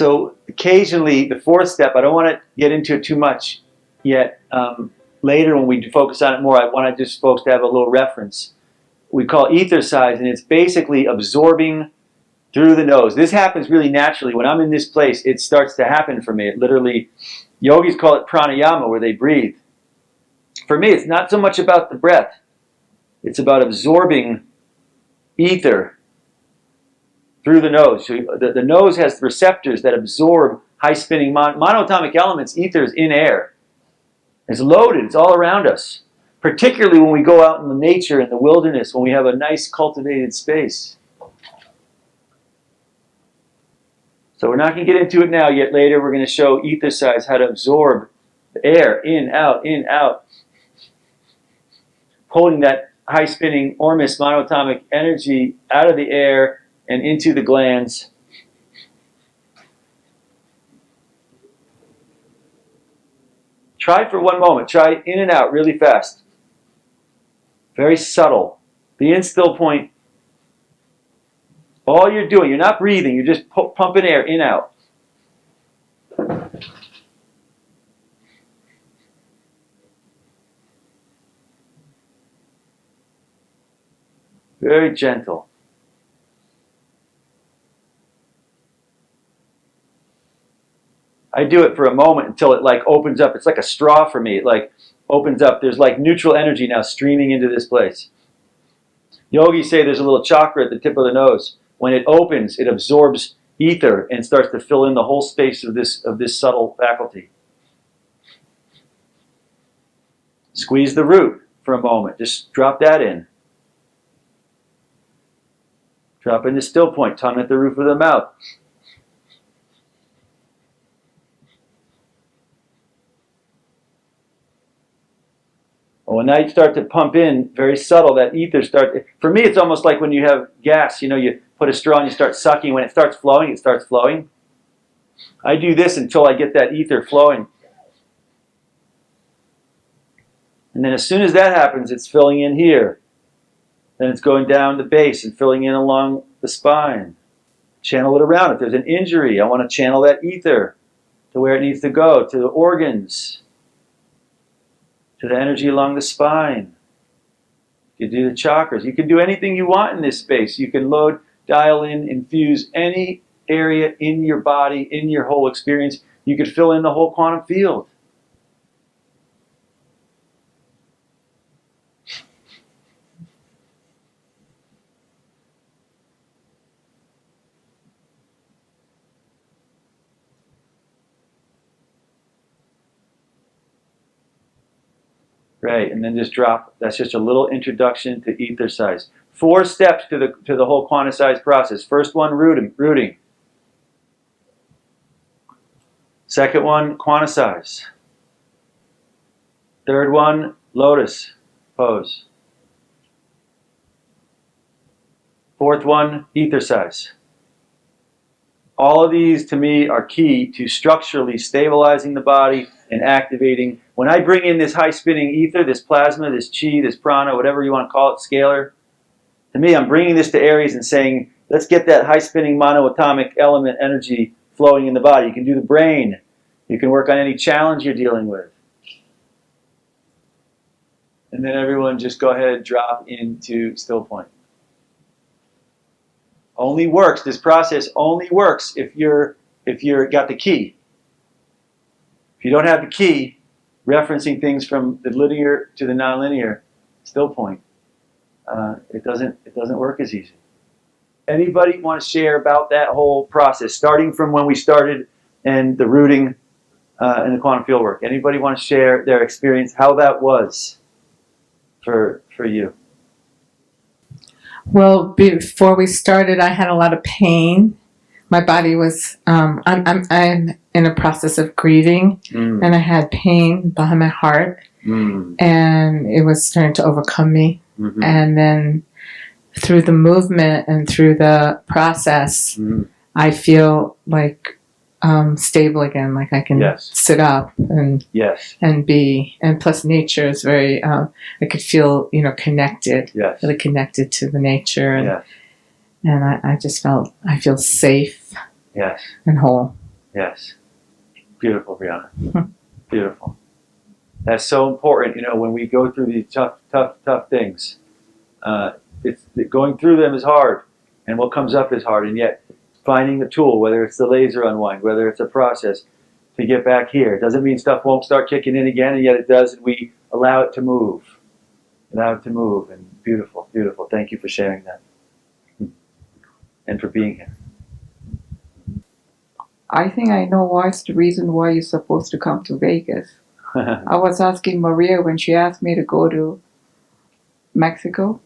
So occasionally, the fourth step, I don't want to get into it too much yet. Later, when we focus on it more, I want to just folks to have a little reference. We call Ethercise, and it's basically absorbing through the nose. This happens really naturally. When I'm in this place, it starts to happen for me. It literally, yogis call it pranayama, where they breathe. For me, it's not so much about the breath. It's about absorbing ether through the nose. So the nose has receptors that absorb high-spinning monatomic elements. Ether is in air. It's loaded. It's all around us. Particularly when we go out in the nature, in the wilderness, when we have a nice cultivated space. So we're not going to get into it now, yet later we're going to show Ethercise, how to absorb the air, in, out, pulling that high-spinning ormus monatomic energy out of the air and into the glands. Try for one moment. Try in and out really fast. Very subtle. Be in still point. All you're doing, you're not breathing, you're just pumping air in, out. Very gentle. I do it for a moment until it like opens up. It's like a straw for me. It like opens up. There's like neutral energy now streaming into this place. Yogis say there's a little chakra at the tip of the nose. When it opens, it absorbs ether and starts to fill in the whole space of this subtle faculty. Squeeze the root for a moment. Just drop that in. Drop into still point, tongue at the roof of the mouth. When now you start to pump in, very subtle, that ether starts. For me, it's almost like when you have gas, you put a straw and you start sucking. When it starts flowing, it starts flowing. I do this until I get that ether flowing. And then as soon as that happens, it's filling in here. Then it's going down the base and filling in along the spine. Channel it around. If there's an injury, I want to channel that ether to where it needs to go, to the organs, to the energy along the spine. You can do the chakras. You can do anything you want in this space. You can load, dial in, infuse any area in your body, in your whole experience. You could fill in the whole quantum field. Right, and then just drop. That's just a little introduction to Ethercise. 4 steps to the whole Quantucise process. First one, rooting. Second one, Quantucise. Third one, lotus pose. Fourth one, Ethercise. All of these, to me, are key to structurally stabilizing the body and activating. When I bring in this high-spinning ether, this plasma, this chi, this prana, whatever you want to call it, scalar, to me, I'm bringing this to Aries and saying, let's get that high-spinning monoatomic element energy flowing in the body. You can do the brain. You can work on any challenge you're dealing with. And then everyone just go ahead, drop into still point. Only works, this process only works if you're got the key. If you don't have the key, referencing things from the linear to the nonlinear still point, it doesn't work as easy. Anybody want to share about that whole process, starting from when we started and the rooting and the quantum field work? Anybody want to share their experience, how that was for you? Well, before we started, I had a lot of pain. My body was, I'm in a process of grieving, and I had pain behind my heart, and it was starting to overcome me. And then through the movement and through the process, I feel like stable again, like I can sit up and be, and plus nature is very, I could feel, connected, really connected to the nature, and I just I feel safe and whole. Yes. Beautiful, Brianna. Beautiful. That's so important, you know, when we go through these tough things. It's going through them is hard, and what comes up is hard, and yet finding the tool, whether it's the laser unwind, whether it's a process to get back here. It doesn't mean stuff won't start kicking in again, and yet it does, and we allow it to move. Allow it to move, and beautiful, beautiful. Thank you for sharing that, and for being here. I think I know what's the reason why you're supposed to come to Vegas. I was asking Maria when she asked me to go to Mexico.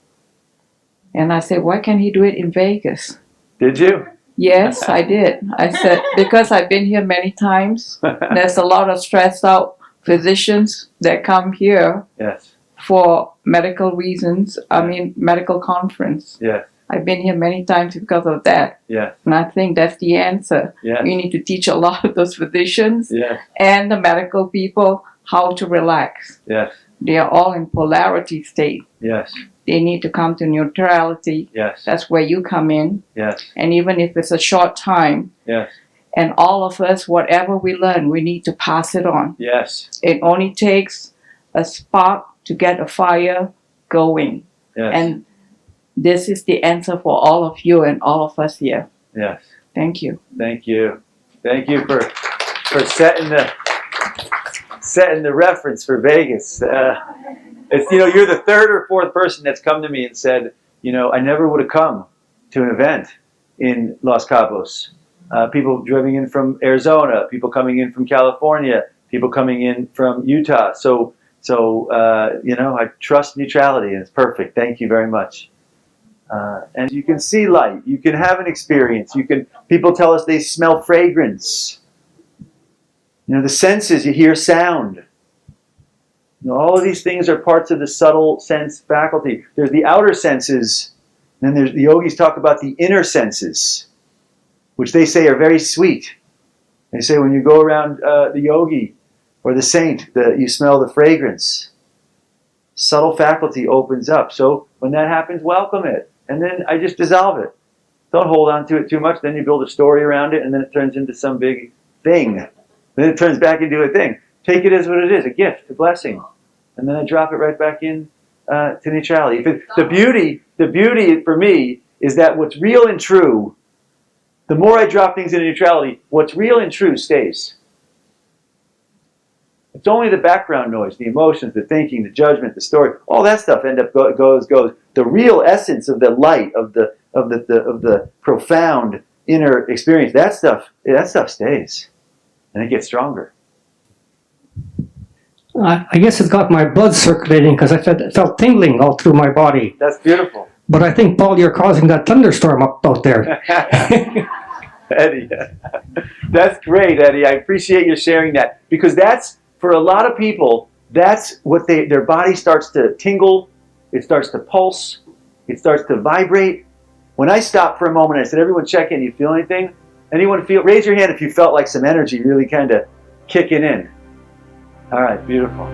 And I said, why can't he do it in Vegas? Did you? Yes, I did. I said, because I've been here many times. There's a lot of stressed out physicians that come here Yes. for medical reasons. Medical conference. Yes. I've been here many times because of that. Yes. And I think that's the answer. Yes. We need to teach a lot of those physicians Yes. and the medical people how to relax. Yes. They are all in polarity state. Yes. They need to come to neutrality. Yes. That's where you come in. Yes. And even if it's a short time, Yes. and all of us, whatever we learn, we need to pass it on. Yes. It only takes a spark to get a fire going. Yes. And this is the answer for all of you and all of us here. Yes. Thank you. Thank you. Thank you for setting the reference for Vegas. It's, you know, you're the third or fourth person that's come to me and said, you know, I never would have come to an event in Los Cabos. People driving in from Arizona, people coming in from California, people coming in from Utah. So you know, I trust neutrality, and it's perfect. Thank you very much. And you can see light. You can have an experience. People tell us they smell fragrance. You know, the senses, you hear sound. You know, all of these things are parts of the subtle sense faculty. There's the outer senses, and then the yogis talk about the inner senses, which they say are very sweet. They say when you go around the yogi or the saint, you smell the fragrance. Subtle faculty opens up. So when that happens, welcome it. And then I just dissolve it. Don't hold on to it too much. Then you build a story around it, and then it turns into some big thing. Then it turns back into a thing. Take it as what it is, a gift, a blessing. And then I drop it right back in to neutrality. The beauty for me is that what's real and true, the more I drop things into neutrality, what's real and true stays. It's only the background noise, the emotions, the thinking, the judgment, the story, all that stuff goes. The real essence of the light, of the profound inner experience, that stuff stays. And it gets stronger. I guess it got my blood circulating because I felt tingling all through my body. That's beautiful. But I think, Paul, you're causing that thunderstorm out there. Eddie, that's great, Eddie. I appreciate you sharing that, because that's, for a lot of people, that's what their body starts to tingle, it starts to pulse, it starts to vibrate. When I stopped for a moment, I said, everyone check in, you feel anything? Anyone raise your hand if you felt like some energy really kind of kicking in. All right, beautiful.